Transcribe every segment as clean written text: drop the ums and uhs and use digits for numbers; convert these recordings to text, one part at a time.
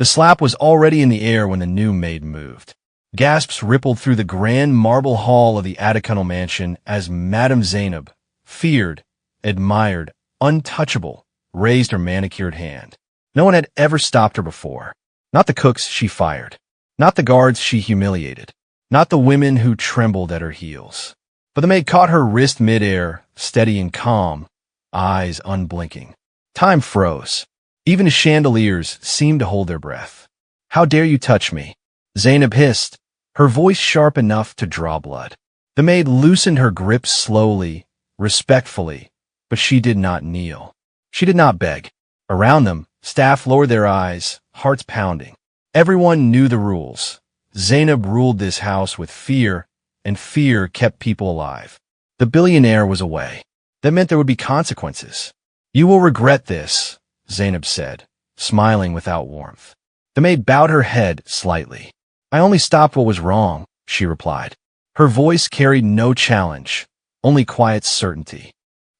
The slap was already in the air when the new maid moved. Gasps rippled through the grand marble hall of the Atakanal mansion as Madame Zainab, feared, admired, untouchable, raised her manicured hand. No one had ever stopped her before. Not the cooks she fired. Not the guards she humiliated. Not the women who trembled at her heels. But the maid caught her wrist midair, steady and calm, eyes unblinking. Time froze. Even the chandeliers seemed to hold their breath. "How dare you touch me?" Zainab hissed, her voice sharp enough to draw blood. The maid loosened her grip slowly, respectfully, but she did not kneel. She did not beg. Around them, staff lowered their eyes, hearts pounding. Everyone knew the rules. Zainab ruled this house with fear, and fear kept people alive. The billionaire was away. That meant there would be consequences. "You will regret this," Zainab said, smiling without warmth. The maid bowed her head slightly. "I only stopped what was wrong," she replied. Her voice carried no challenge, only quiet certainty.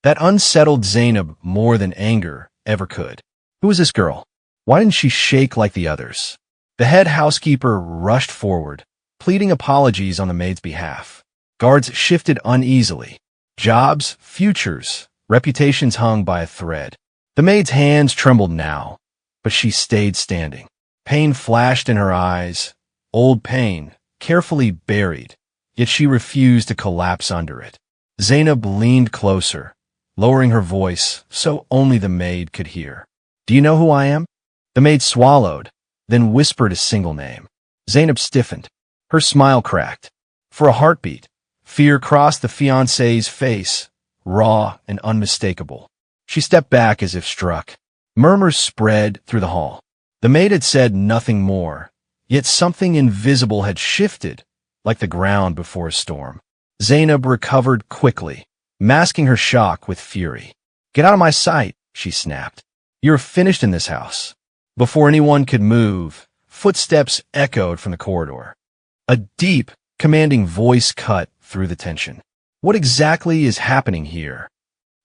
That unsettled Zainab more than anger ever could. Who was this girl? Why didn't she shake like the others? The head housekeeper rushed forward, pleading apologies on the maid's behalf. Guards shifted uneasily. Jobs, futures, reputations hung by a thread. The maid's hands trembled now, but she stayed standing. Pain flashed in her eyes, old pain, carefully buried, yet she refused to collapse under it. Zainab leaned closer, lowering her voice so only the maid could hear. "Do you know who I am?" The maid swallowed, then whispered a single name. Zainab stiffened. Her smile cracked. For a heartbeat, fear crossed the fiancée's face, raw and unmistakable. She stepped back as if struck. Murmurs spread through the hall. The maid had said nothing more, yet something invisible had shifted, like the ground before a storm. Zainab recovered quickly, masking her shock with fury. "Get out of my sight," she snapped. "You're finished in this house." Before anyone could move, footsteps echoed from the corridor. A deep, commanding voice cut through the tension. "What exactly is happening here?"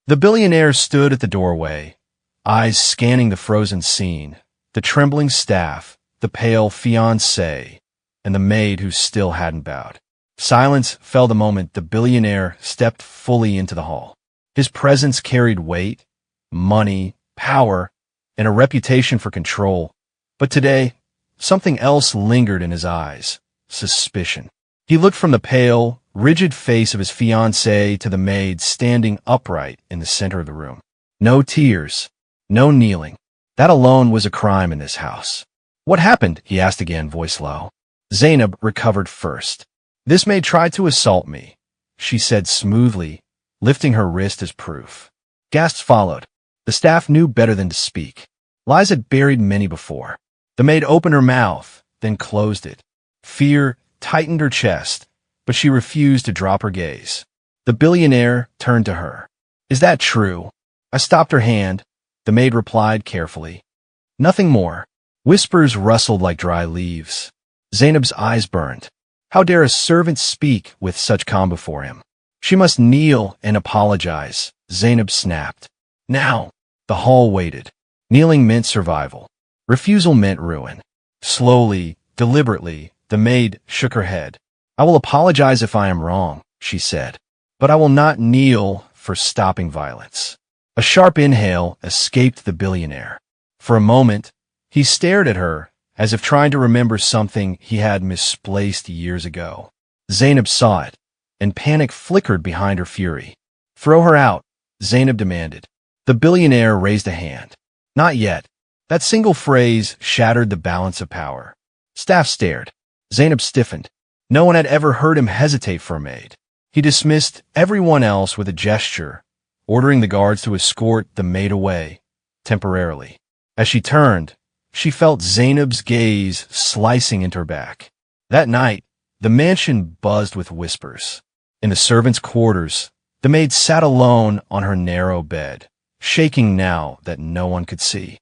The billionaire stood at the doorway, eyes scanning the frozen scene, the trembling staff, the pale fiancée, and the maid who still hadn't bowed. Silence fell the moment the billionaire stepped fully into the hall. His presence carried weight, money, power, and a reputation for control. But today, something else lingered in his eyes: suspicion. He looked from the pale, rigid face of his fiancée to the maid standing upright in the center of the room. No tears, no kneeling. That alone was a crime in this house. "What happened?" he asked again, voice low. Zainab recovered first. "This maid tried to assault me," she said smoothly, lifting her wrist as proof. Gasps followed. The staff knew better than to speak. Lies had buried many before. The maid opened her mouth, then closed it. Fear tightened her chest, but she refused to drop her gaze. The billionaire turned to her. "Is that true?" I stopped her hand. The maid replied carefully. "Nothing more." Whispers rustled like dry leaves. Zainab's eyes burned. How dare a servant speak with such calm before him? She must kneel and apologize, Zainab snapped. Now. The hall waited. Kneeling meant survival. Refusal meant ruin. Slowly, deliberately, the maid shook her head. "I will apologize if I am wrong," she said, "but I will not kneel for stopping violence." A sharp inhale escaped the billionaire. For a moment, he stared at her, as if trying to remember something he had misplaced years ago. Zainab saw it, and panic flickered behind her fury. "Throw her out," Zainab demanded. The billionaire raised a hand. "Not yet." That single phrase shattered the balance of power. Staff stared. Zainab stiffened. No one had ever heard him hesitate for a maid. He dismissed everyone else with a gesture, ordering the guards to escort the maid away, temporarily. As she turned, she felt Zainab's gaze slicing into her back. That night, the mansion buzzed with whispers. In the servants' quarters, the maid sat alone on her narrow bed, shaking now that no one could see.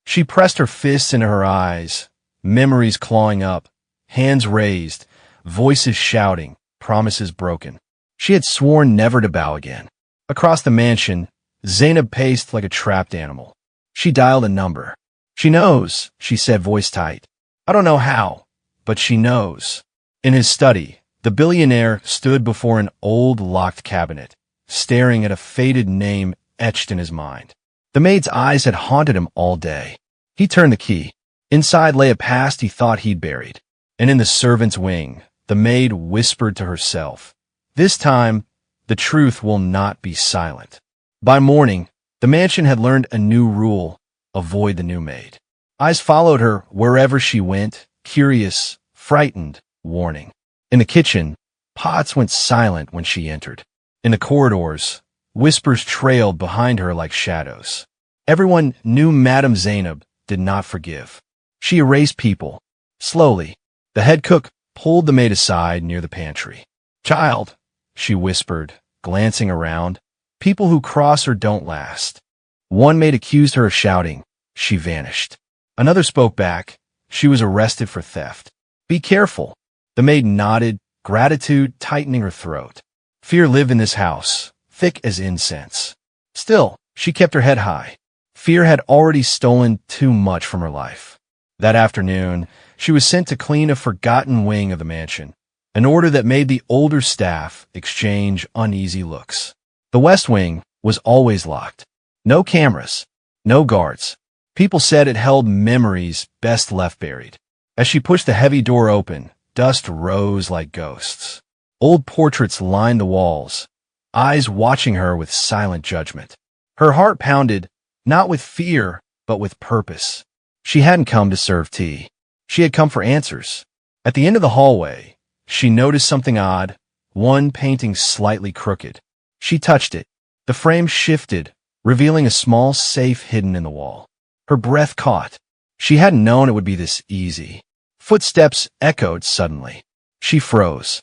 She pressed her fists into her eyes, memories clawing up, hands raised, voices shouting, promises broken. She had sworn never to bow again. Across the mansion, Zainab paced like a trapped animal. She dialed a number. She knows, she said, voice tight. I don't know how, but she knows. In his study, the billionaire stood before an old locked cabinet, staring at a faded name etched in his mind. The maid's eyes had haunted him all day. He turned the key. Inside lay a past he thought he'd buried. And in the servant's wing, the maid whispered to herself, "This time, the truth will not be silent." By morning, the mansion had learned a new rule: avoid the new maid. Eyes followed her wherever she went, curious, frightened, warning. In the kitchen, pots went silent when she entered. In the corridors, whispers trailed behind her like shadows. Everyone knew Madame Zainab did not forgive. She erased people. Slowly, the head cook pulled the maid aside near the pantry. "Child," she whispered, glancing around, "people who cross her don't last." One maid accused her of shouting. She vanished. Another spoke back. She was arrested for theft. "Be careful." The maid nodded, gratitude tightening her throat. Fear lived in this house, thick as incense. Still, she kept her head high. Fear had already stolen too much from her life. That afternoon, she was sent to clean a forgotten wing of the mansion, an order that made the older staff exchange uneasy looks. The West Wing was always locked. No cameras, no guards. People said it held memories best left buried. As she pushed the heavy door open, dust rose like ghosts. Old portraits lined the walls, eyes watching her with silent judgment. Her heart pounded, not with fear, but with purpose. She hadn't come to serve tea. She had come for answers. At the end of the hallway, she noticed something odd, one painting slightly crooked. She touched it. The frame shifted, revealing a small safe hidden in the wall. Her breath caught. She hadn't known it would be this easy. Footsteps echoed suddenly. She froze.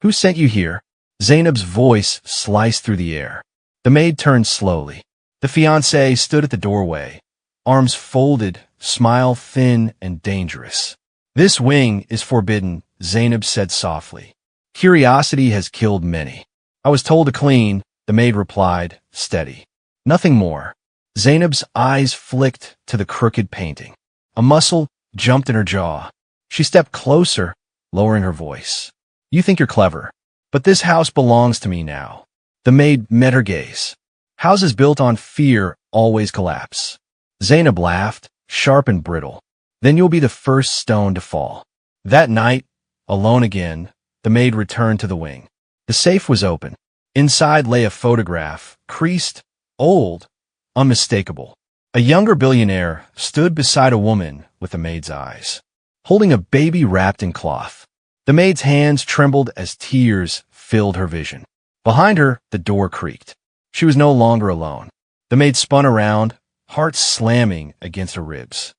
"Who sent you here?" Zainab's voice sliced through the air. The maid turned slowly. The fiancé stood at the doorway, arms folded, smile thin and dangerous. "This wing is forbidden," Zainab said softly. "Curiosity has killed many." "I was told to clean," the maid replied, steady. Nothing more. Zainab's eyes flicked to the crooked painting. A muscle jumped in her jaw. She stepped closer, lowering her voice. "You think you're clever, but this house belongs to me now." The maid met her gaze. "Houses built on fear always collapse." Zainab laughed, sharp and brittle. "Then you'll be the first stone to fall." That night, alone again, the maid returned to the wing. The safe was open. Inside lay a photograph, creased, old, unmistakable. A younger billionaire stood beside a woman with the maid's eyes, holding a baby wrapped in cloth. The maid's hands trembled as tears filled her vision. Behind her, the door creaked. She was no longer alone. The maid spun around, heart slamming against her ribs.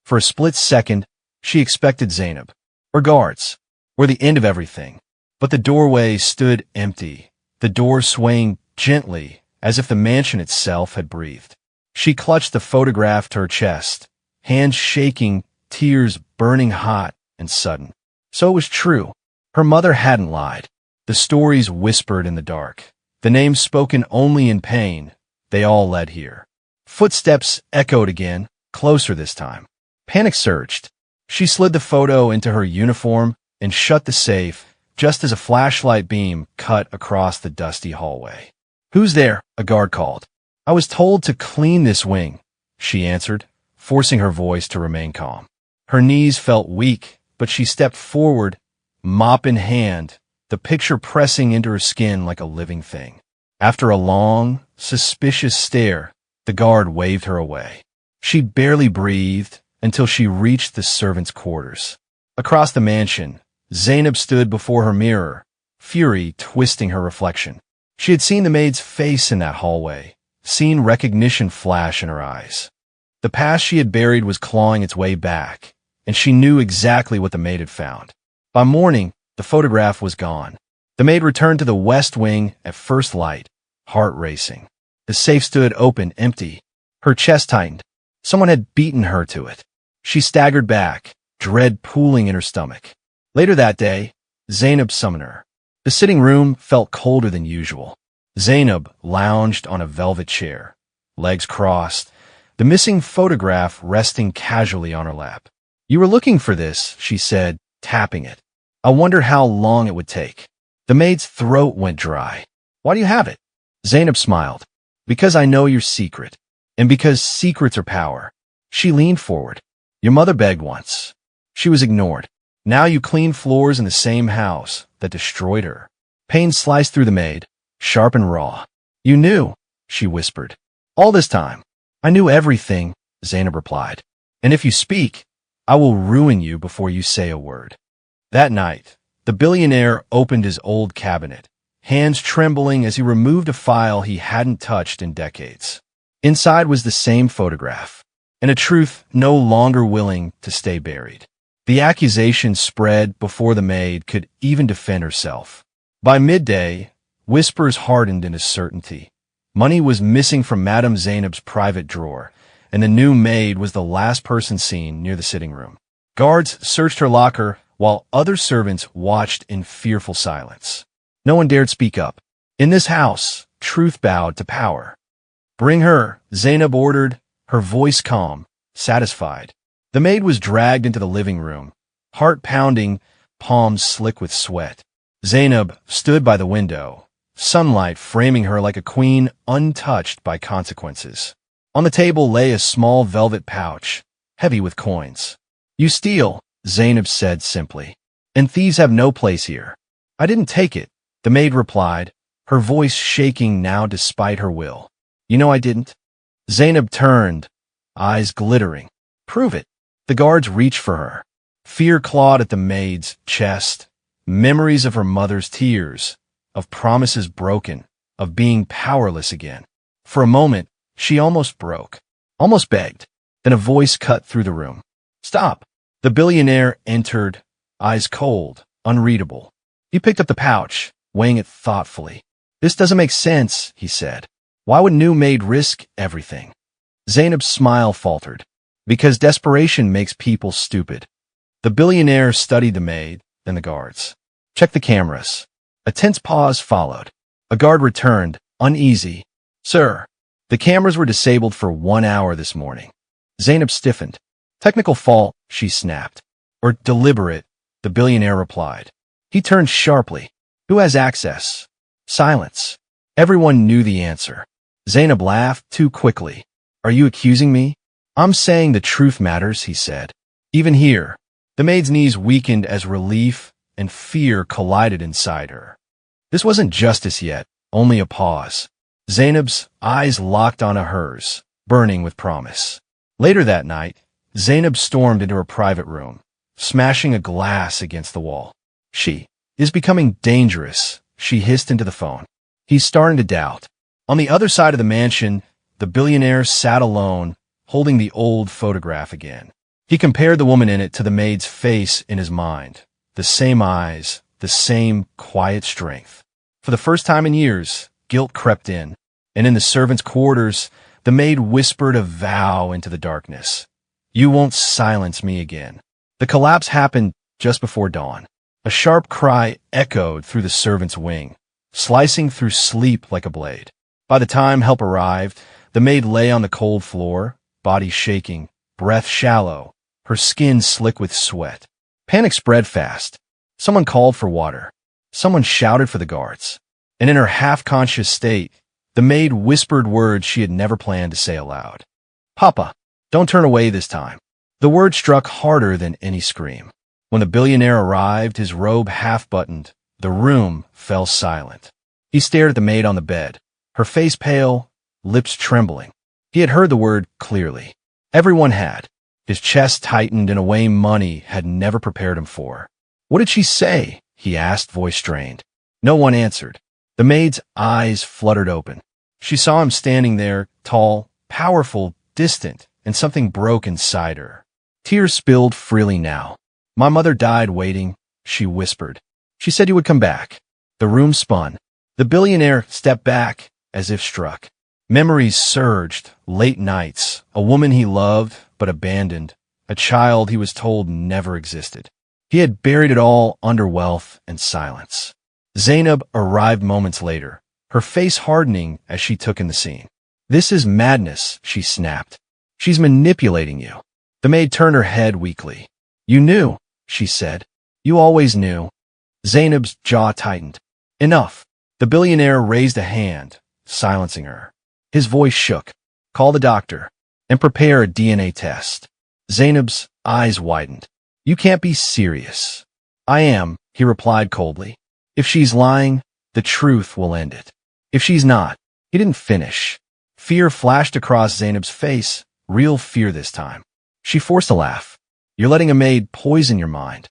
For a split second, she expected Zainab, or guards, or the end of everything. But the doorway stood empty, the door swaying gently as if the mansion itself had breathed. She clutched the photograph to her chest, hands shaking, tears burning hot and sudden. So it was true. Her mother hadn't lied. The stories whispered in the dark. The names spoken only in pain. They all led here. Footsteps echoed again, closer this time. Panic surged. She slid the photo into her uniform and shut the safe just as a flashlight beam cut across the dusty hallway. "Who's there?" a guard called. "I was told to clean this wing," she answered, forcing her voice to remain calm. Her knees felt weak, but she stepped forward, mop in hand, the picture pressing into her skin like a living thing. After a long, suspicious stare, the guard waved her away. She barely breathed until she reached the servants' quarters. Across the mansion, Zainab stood before her mirror, fury twisting her reflection. She had seen the maid's face in that hallway, seen recognition flash in her eyes. The past she had buried was clawing its way back, and she knew exactly what the maid had found. By morning, the photograph was gone. The maid returned to the West Wing at first light, heart racing. The safe stood open, empty. Her chest tightened. Someone had beaten her to it. She staggered back, dread pooling in her stomach. Later that day, Zainab summoned her. The sitting room felt colder than usual. Zainab lounged on a velvet chair, legs crossed, the missing photograph resting casually on her lap. "You were looking for this," she said, tapping it. "I wonder how long it would take." The maid's throat went dry. "Why do you have it?" Zainab smiled. "Because I know your secret, and because secrets are power." She leaned forward. "Your mother begged once. She was ignored. Now you clean floors in the same house that destroyed her." Pain sliced through the maid, sharp and raw. "You knew," she whispered. "All this time." "I knew everything," Zainab replied. "And if you speak, I will ruin you before you say a word." That night, the billionaire opened his old cabinet, hands trembling as he removed a file he hadn't touched in decades. Inside was the same photograph, and a truth no longer willing to stay buried. The accusation spread before the maid could even defend herself. By midday, whispers hardened into certainty. Money was missing from Madame Zainab's private drawer, and the new maid was the last person seen near the sitting room. Guards searched her locker, while other servants watched in fearful silence. No one dared speak up. In this house, truth bowed to power. "Bring her," Zainab ordered, her voice calm, satisfied. The maid was dragged into the living room, heart pounding, palms slick with sweat. Zainab stood by the window, sunlight framing her like a queen untouched by consequences. On the table lay a small velvet pouch, heavy with coins. "You steal," Zainab said simply, "and thieves have no place here." "I didn't take it," the maid replied, her voice shaking now despite her will. "You know I didn't." Zainab turned, eyes glittering. "Prove it." The guards reached for her. Fear clawed at the maid's chest, memories of her mother's tears, of promises broken, of being powerless again. For a moment, she almost broke, almost begged. Then a voice cut through the room. "Stop." The billionaire entered, eyes cold, unreadable. He picked up the pouch, weighing it thoughtfully. "This doesn't make sense," he said. "Why would new maid risk everything?" Zainab's smile faltered. "Because desperation makes people stupid." The billionaire studied the maid, then the guards. "Check the cameras." A tense pause followed. A guard returned, uneasy. "Sir, the cameras were disabled for 1 hour this morning." Zainab stiffened. "Technical fault," she snapped. "Or deliberate," the billionaire replied. He turned sharply. "Who has access?" Silence. Everyone knew the answer. Zainab laughed too quickly. "Are you accusing me?" "I'm saying the truth matters," he said. Even here, the maid's knees weakened as relief and fear collided inside her. This wasn't justice yet, only a pause. Zainab's eyes locked onto hers, burning with promise. Later that night, Zainab stormed into her private room, smashing a glass against the wall. "She is becoming dangerous," she hissed into the phone. "He's starting to doubt." On the other side of the mansion, the billionaire sat alone, holding the old photograph again. He compared the woman in it to the maid's face in his mind. The same eyes, the same quiet strength. For the first time in years, guilt crept in, and in the servants' quarters, the maid whispered a vow into the darkness. "You won't silence me again." The collapse happened just before dawn. A sharp cry echoed through the servant's wing, slicing through sleep like a blade. By the time help arrived, the maid lay on the cold floor, body shaking, breath shallow, her skin slick with sweat. Panic spread fast. Someone called for water. Someone shouted for the guards. And in her half-conscious state, the maid whispered words she had never planned to say aloud. "Papa, don't turn away this time." The word struck harder than any scream. When the billionaire arrived, his robe half-buttoned, the room fell silent. He stared at the maid on the bed, her face pale, lips trembling. He had heard the word clearly. Everyone had. His chest tightened in a way money had never prepared him for. "What did she say?" he asked, voice strained. No one answered. The maid's eyes fluttered open. She saw him standing there, tall, powerful, distant, and something broke inside her. Tears spilled freely now. "My mother died waiting," she whispered. "She said you would come back." The room spun. The billionaire stepped back, as if struck. Memories surged, late nights, a woman he loved but abandoned, a child he was told never existed. He had buried it all under wealth and silence. Zainab arrived moments later, her face hardening as she took in the scene. "This is madness," she snapped. She's manipulating you. The maid turned her head weakly. You knew, she said. You always knew. Zainab's jaw tightened. Enough. The billionaire raised a hand, silencing her. His voice shook. Call the doctor and prepare a DNA test. Zainab's eyes widened. You can't be serious. I am, he replied coldly. If she's lying, the truth will end it. If she's not, he didn't finish. Fear flashed across Zainab's face, real fear this time. She forced a laugh. You're letting a maid poison your mind.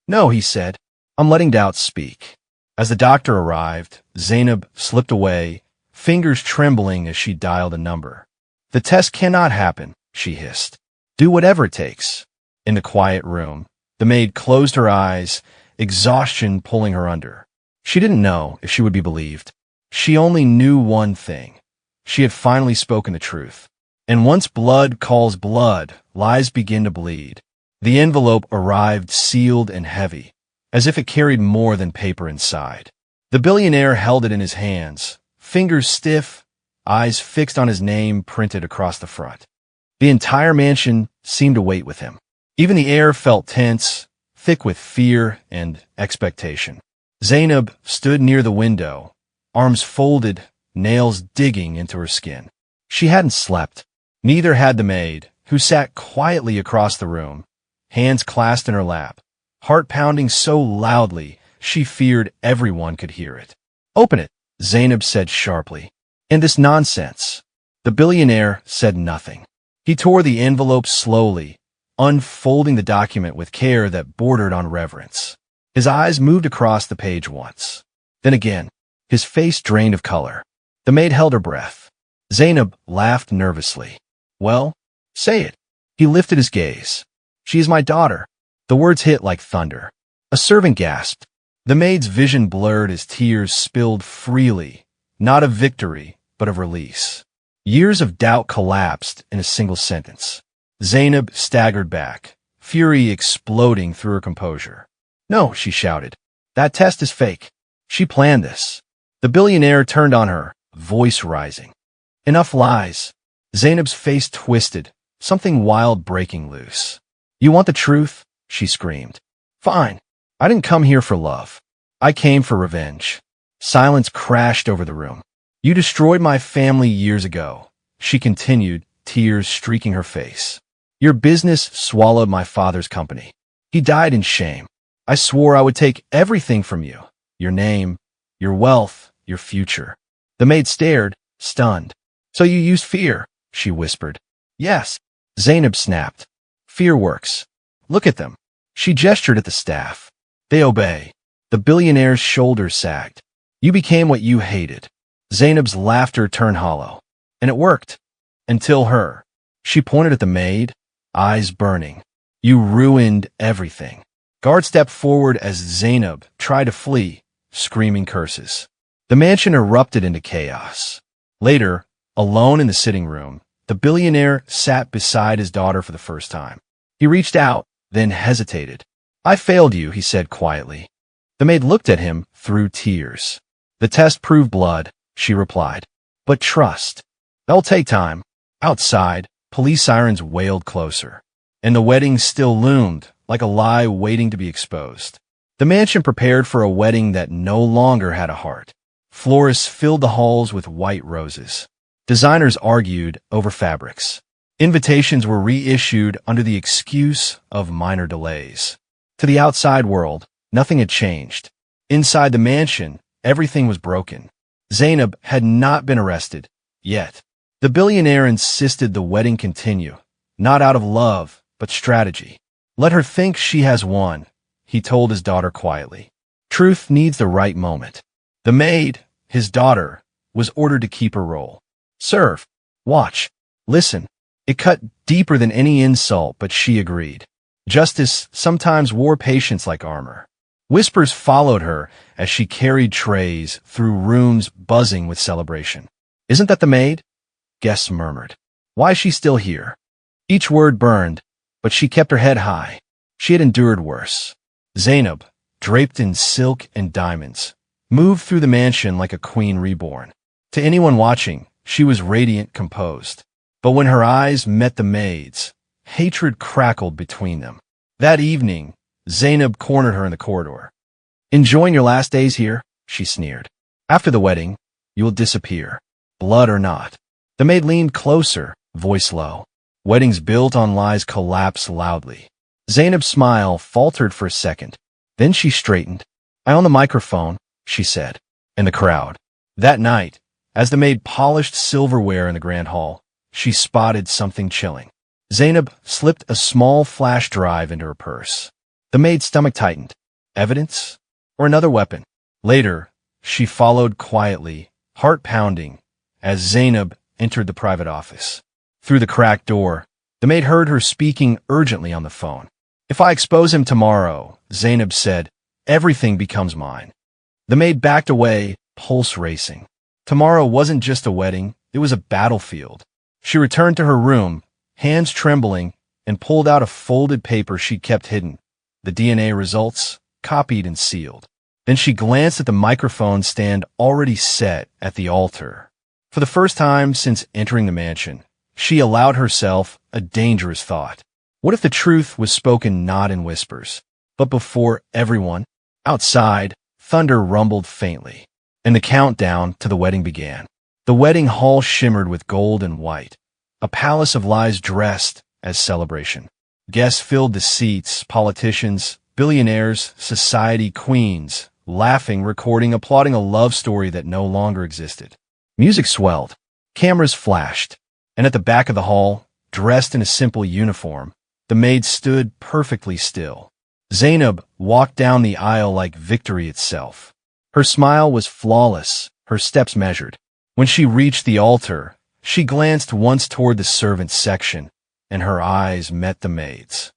No, he said. I'm letting doubt speak. As the doctor arrived, Zainab slipped away, fingers trembling as she dialed a number. The test cannot happen, she hissed. Do whatever it takes. In the quiet room, the maid closed her eyes, exhaustion pulling her under. She didn't know if she would be believed. She only knew one thing. She had finally spoken the truth. And once blood calls blood, lies begin to bleed. The envelope arrived sealed and heavy, as if it carried more than paper inside. The billionaire held it in his hands, fingers stiff, eyes fixed on his name printed across the front. The entire mansion seemed to wait with him. Even the air felt tense, thick with fear and expectation. Zainab stood near the window, arms folded, nails digging into her skin. She hadn't slept. Neither had the maid, who sat quietly across the room, hands clasped in her lap, heart pounding so loudly she feared everyone could hear it. Open it, Zainab said sharply. And this nonsense. The billionaire said nothing. He tore the envelope slowly, unfolding the document with care that bordered on reverence. His eyes moved across the page once. Then again, his face drained of color. The maid held her breath. Zainab laughed nervously. Well, say it. He lifted his gaze. She is my daughter. The words hit like thunder. A servant gasped. The maid's vision blurred as tears spilled freely, not of victory, but of release. Years of doubt collapsed in a single sentence. Zainab staggered back, fury exploding through her composure. No, she shouted. That test is fake. She planned this. The billionaire turned on her, voice rising. Enough lies. Zainab's face twisted, something wild breaking loose. You want the truth? She screamed. Fine. I didn't come here for love. I came for revenge. Silence crashed over the room. You destroyed my family years ago, she continued, tears streaking her face. Your business swallowed my father's company. He died in shame. I swore I would take everything from you. Your name, your wealth, your future. The maid stared, stunned. So you used fear, she whispered. Yes, Zainab snapped. Fear works. Look at them. She gestured at the staff. They obey. The billionaire's shoulders sagged. You became what you hated. Zainab's laughter turned hollow. And it worked. Until her. She pointed at the maid, eyes burning. You ruined everything. Guard stepped forward as Zainab tried to flee, screaming curses. The mansion erupted into chaos. Later, alone in the sitting room, the billionaire sat beside his daughter for the first time. He reached out, then hesitated. I failed you, he said quietly. The maid looked at him through tears. The test proved blood, she replied. But trust. That'll take time. Outside, police sirens wailed closer. And the wedding still loomed, like a lie waiting to be exposed. The mansion prepared for a wedding that no longer had a heart. Florists filled the halls with white roses. Designers argued over fabrics. Invitations were reissued under the excuse of minor delays. To the outside world, nothing had changed. Inside the mansion, everything was broken. Zainab had not been arrested, yet. The billionaire insisted the wedding continue, not out of love, but strategy. Let her think she has won, he told his daughter quietly. Truth needs the right moment. The maid, his daughter, was ordered to keep her role. Serve. Watch. Listen. It cut deeper than any insult, but she agreed. Justice sometimes wore patience like armor. Whispers followed her as she carried trays through rooms buzzing with celebration. Isn't that the maid? Guests murmured. Why is she still here? Each word burned, but she kept her head high. She had endured worse. Zainab, draped in silk and diamonds, moved through the mansion like a queen reborn. To anyone watching, she was radiant, composed. But when her eyes met the maid's, hatred crackled between them. That evening, Zainab cornered her in the corridor. "Enjoying your last days here?" she sneered. "After the wedding, you will disappear, blood or not." The maid leaned closer, voice low. Weddings built on lies collapse loudly. Zainab's smile faltered for a second. Then she straightened. "I own the microphone," she said. In the crowd. That night, as the maid polished silverware in the grand hall, she spotted something chilling. Zainab slipped a small flash drive into her purse. The maid's stomach tightened. Evidence? Or another weapon? Later, she followed quietly, heart pounding, as Zainab entered the private office. Through the cracked door, the maid heard her speaking urgently on the phone. "If I expose him tomorrow," Zainab said, "everything becomes mine." The maid backed away, pulse racing. Tomorrow wasn't just a wedding, it was a battlefield. She returned to her room, hands trembling, and pulled out a folded paper she'd kept hidden. The DNA results, copied and sealed. Then she glanced at the microphone stand already set at the altar. For the first time since entering the mansion, she allowed herself a dangerous thought. What if the truth was spoken not in whispers, but before everyone? Outside, thunder rumbled faintly, and the countdown to the wedding began. The wedding hall shimmered with gold and white, a palace of lies dressed as celebration. Guests filled the seats, politicians, billionaires, society queens, laughing, recording, applauding a love story that no longer existed. Music swelled, cameras flashed, and at the back of the hall, dressed in a simple uniform, the maid stood perfectly still. Zainab walked down the aisle like victory itself. Her smile was flawless, her steps measured. When she reached the altar, she glanced once toward the servants' section, and her eyes met the maid's.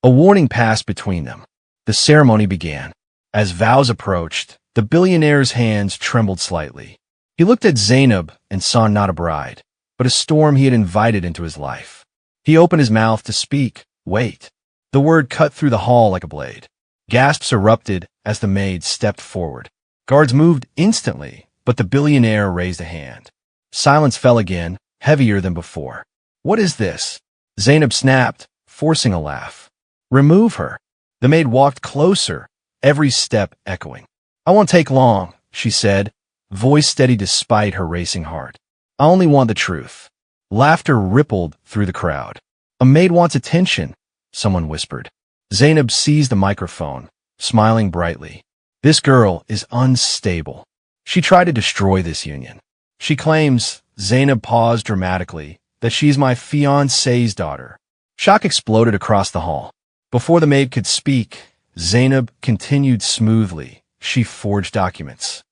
A warning passed between them. The ceremony began. As vows approached, the billionaire's hands trembled slightly. He looked at Zainab and saw not a bride, but a storm he had invited into his life. He opened his mouth to speak. "Wait." The word cut through the hall like a blade. Gasps erupted as the maid stepped forward. Guards moved instantly, but the billionaire raised a hand. Silence fell again, heavier than before. "What is this?" Zainab snapped, forcing a laugh. "Remove her." The maid walked closer, every step echoing. "I won't take long," she said, voice steady despite her racing heart. "I only want the truth." Laughter rippled through the crowd. "A maid wants attention," someone whispered. Zainab seized the microphone, smiling brightly. "This girl is unstable. She tried to destroy this union. She claims," Zainab paused dramatically, "that she's my fiancée's daughter." Shock exploded across the hall. Before the maid could speak, Zainab continued smoothly. She forged documents,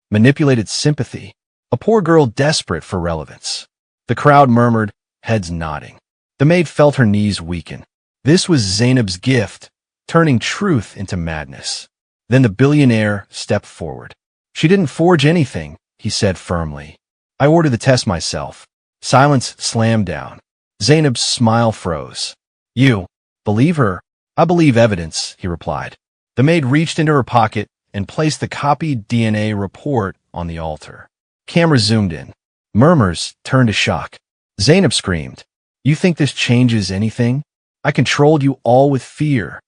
manipulated sympathy, a poor girl desperate for relevance. The crowd murmured, heads nodding. The maid felt her knees weaken. This was Zainab's gift, turning truth into madness. Then the billionaire stepped forward. "She didn't forge anything," he said firmly. "I ordered the test myself." Silence slammed down. Zainab's smile froze. "You believe her?" "I believe evidence," he replied. The maid reached into her pocket and placed the copied DNA report on the altar. Cameras zoomed in. Murmurs turned to shock. Zainab screamed, "You think this changes anything? I controlled you all with fear."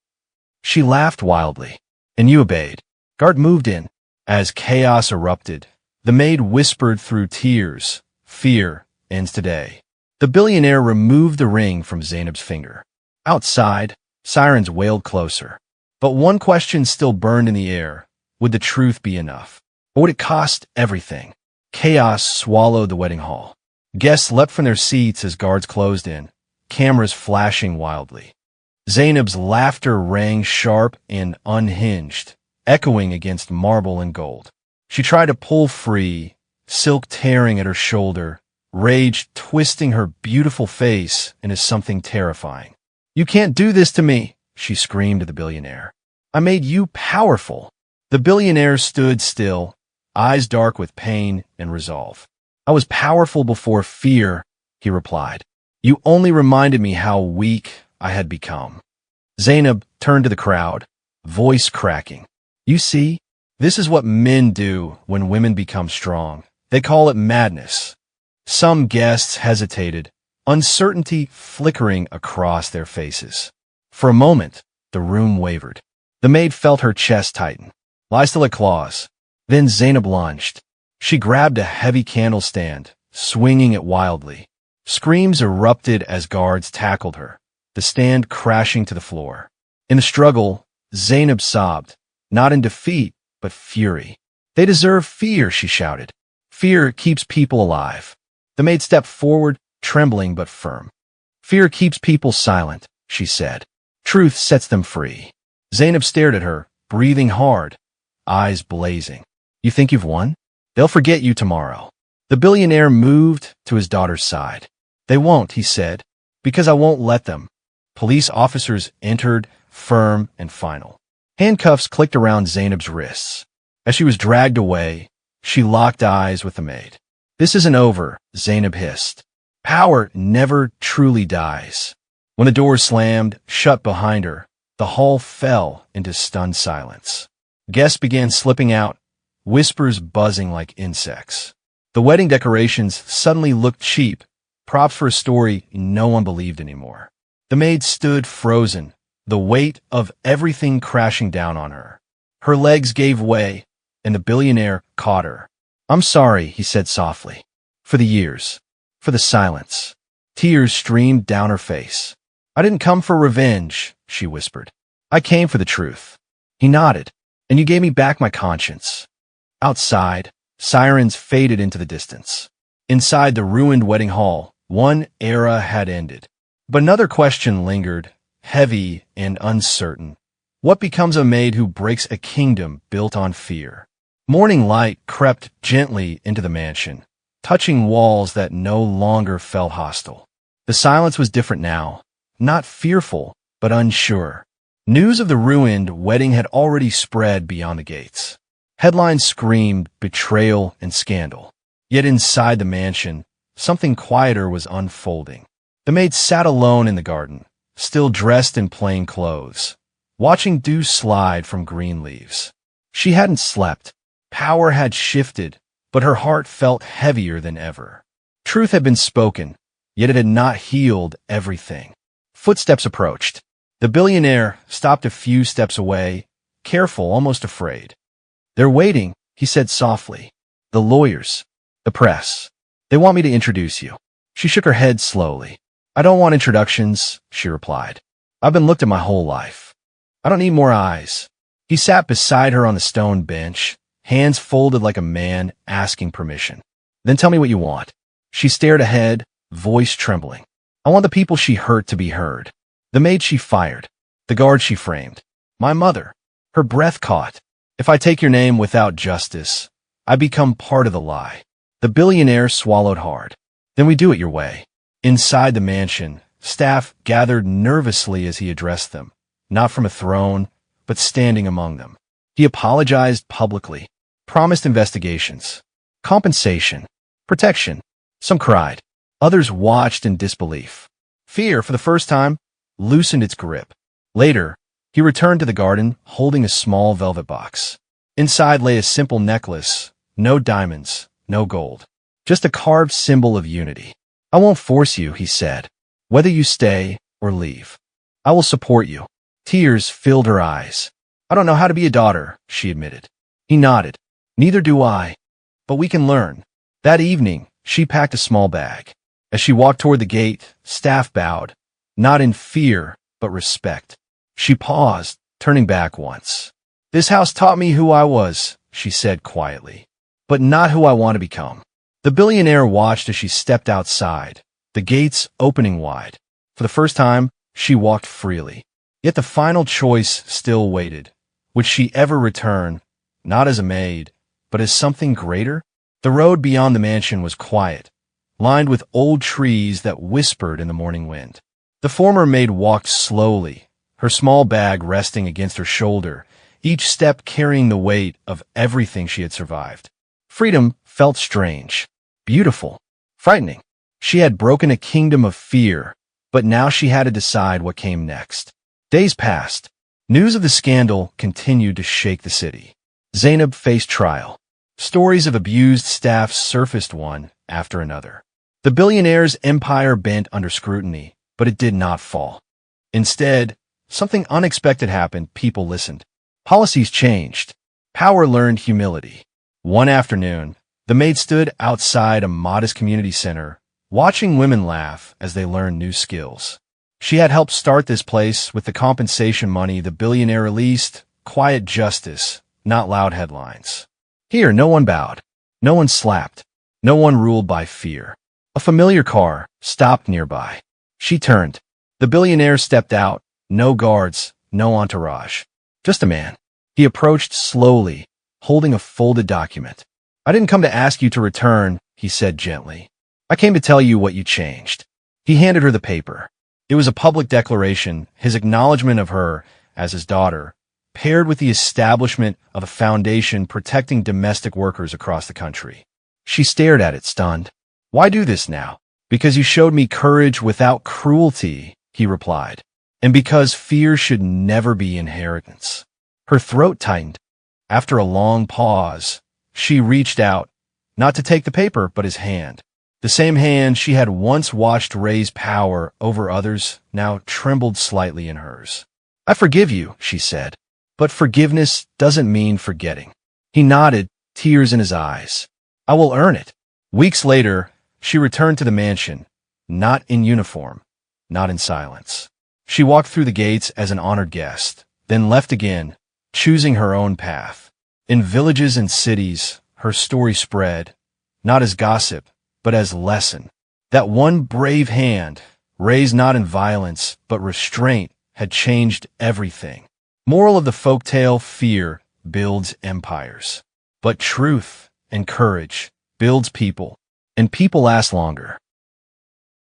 She laughed wildly. "And you obeyed." Guard moved in. As chaos erupted, the maid whispered through tears, "Fear ends today." The billionaire removed the ring from Zainab's finger. Outside, sirens wailed closer. But one question still burned in the air. Would the truth be enough? Or would it cost everything? Chaos swallowed the wedding hall. Guests leapt from their seats as guards closed in, cameras flashing wildly. Zainab's laughter rang sharp and unhinged, echoing against marble and gold. She tried to pull free, silk tearing at her shoulder, rage twisting her beautiful face into something terrifying. "You can't do this to me," she screamed to the billionaire. "I made you powerful." The billionaire stood still, eyes dark with pain and resolve. "I was powerful before fear," he replied. "You only reminded me how weak I had become." Zainab turned to the crowd, voice cracking. "You see, this is what men do when women become strong. They call it madness." Some guests hesitated, uncertainty flickering across their faces. For a moment, the room wavered. The maid felt her chest tighten. Lie still at claws. Then Zainab lunged. She grabbed a heavy candle stand, swinging it wildly. Screams erupted as guards tackled her, the stand crashing to the floor. In the struggle, Zainab sobbed, not in defeat, but fury. They deserve fear, she shouted. Fear keeps people alive. The maid stepped forward, trembling but firm. Fear keeps people silent, she said. Truth sets them free. Zainab stared at her, breathing hard, eyes blazing. You think you've won? They'll forget you tomorrow. The billionaire moved to his daughter's side. They won't, he said, because I won't let them. Police officers entered, firm and final. Handcuffs clicked around Zainab's wrists. As she was dragged away, she locked eyes with the maid. This isn't over, Zainab hissed. Power never truly dies. When the doors slammed shut behind her, the hall fell into stunned silence. Guests began slipping out, whispers buzzing like insects. The wedding decorations suddenly looked cheap, props for a story no one believed anymore. The maid stood frozen, the weight of everything crashing down on her. Her legs gave way, and the billionaire caught her. I'm sorry, he said softly. For the years. For the silence. Tears streamed down her face. I didn't come for revenge, she whispered. I came for the truth. He nodded. And you gave me back my conscience. Outside, sirens faded into the distance. Inside the ruined wedding hall, one era had ended. But another question lingered, heavy and uncertain. What becomes of a maid who breaks a kingdom built on fear? Morning light crept gently into the mansion, touching walls that no longer felt hostile. The silence was different now, not fearful, but unsure. News of the ruined wedding had already spread beyond the gates. Headlines screamed betrayal and scandal. Yet inside the mansion, something quieter was unfolding. The maid sat alone in the garden, still dressed in plain clothes, watching dew slide from green leaves. She hadn't slept. Power had shifted, but her heart felt heavier than ever. Truth had been spoken, yet it had not healed everything. Footsteps approached. The billionaire stopped a few steps away, careful, almost afraid. They're waiting, he said softly. The lawyers, the press. They want me to introduce you. She shook her head slowly. I don't want introductions, she replied. I've been looked at my whole life. I don't need more eyes. He sat beside her on the stone bench, hands folded like a man asking permission. Then tell me what you want. She stared ahead, voice trembling. I want the people she hurt to be heard. The maid she fired. The guard she framed. My mother. Her breath caught. If I take your name without justice, I become part of the lie. The billionaire swallowed hard. Then we do it your way. Inside the mansion, staff gathered nervously as he addressed them, not from a throne, but standing among them. He apologized publicly, promised investigations, compensation, protection. Some cried. Others watched in disbelief. Fear, for the first time, loosened its grip. Later, he returned to the garden, holding a small velvet box. Inside lay a simple necklace, no diamonds, no gold, just a carved symbol of unity. I won't force you, he said, whether you stay or leave. I will support you. Tears filled her eyes. I don't know how to be a daughter, she admitted. He nodded. Neither do I. But we can learn. That evening, she packed a small bag. As she walked toward the gate, staff bowed, not in fear, but respect. She paused, turning back once. This house taught me who I was, she said quietly, but not who I want to become. The billionaire watched as she stepped outside, the gates opening wide. For the first time, she walked freely. Yet the final choice still waited. Would she ever return, not as a maid, but as something greater? The road beyond the mansion was quiet, lined with old trees that whispered in the morning wind. The former maid walked slowly, her small bag resting against her shoulder, each step carrying the weight of everything she had survived. Freedom felt strange, beautiful, frightening. She had broken a kingdom of fear, but now she had to decide what came next. Days passed. News of the scandal continued to shake the city. Zainab faced trial. Stories of abused staff surfaced one after another. The billionaire's empire bent under scrutiny, but it did not fall. Instead, something unexpected happened. People listened. Policies changed. Power learned humility. One afternoon, the maid stood outside a modest community center, watching women laugh as they learned new skills. She had helped start this place with the compensation money the billionaire released. Quiet justice, not loud headlines. Here, no one bowed. No one slapped. No one ruled by fear. A familiar car stopped nearby. She turned. The billionaire stepped out. No guards, no entourage. Just a man. He approached slowly, holding a folded document. I didn't come to ask you to return, he said gently. I came to tell you what you changed. He handed her the paper. It was a public declaration, his acknowledgement of her as his daughter, paired with the establishment of a foundation protecting domestic workers across the country. She stared at it, stunned. Why do this now? Because you showed me courage without cruelty, he replied. And because fear should never be inheritance. Her throat tightened. After a long pause, she reached out, not to take the paper, but his hand. The same hand she had once watched raise power over others now trembled slightly in hers. I forgive you, she said. But forgiveness doesn't mean forgetting. He nodded, tears in his eyes. I will earn it. Weeks later, she returned to the mansion, not in uniform, not in silence. She walked through the gates as an honored guest, then left again, choosing her own path. In villages and cities, her story spread, not as gossip, but as lesson. That one brave hand, raised not in violence, but restraint, had changed everything. Moral of the folktale: fear builds empires. But truth and courage builds people, and people last longer.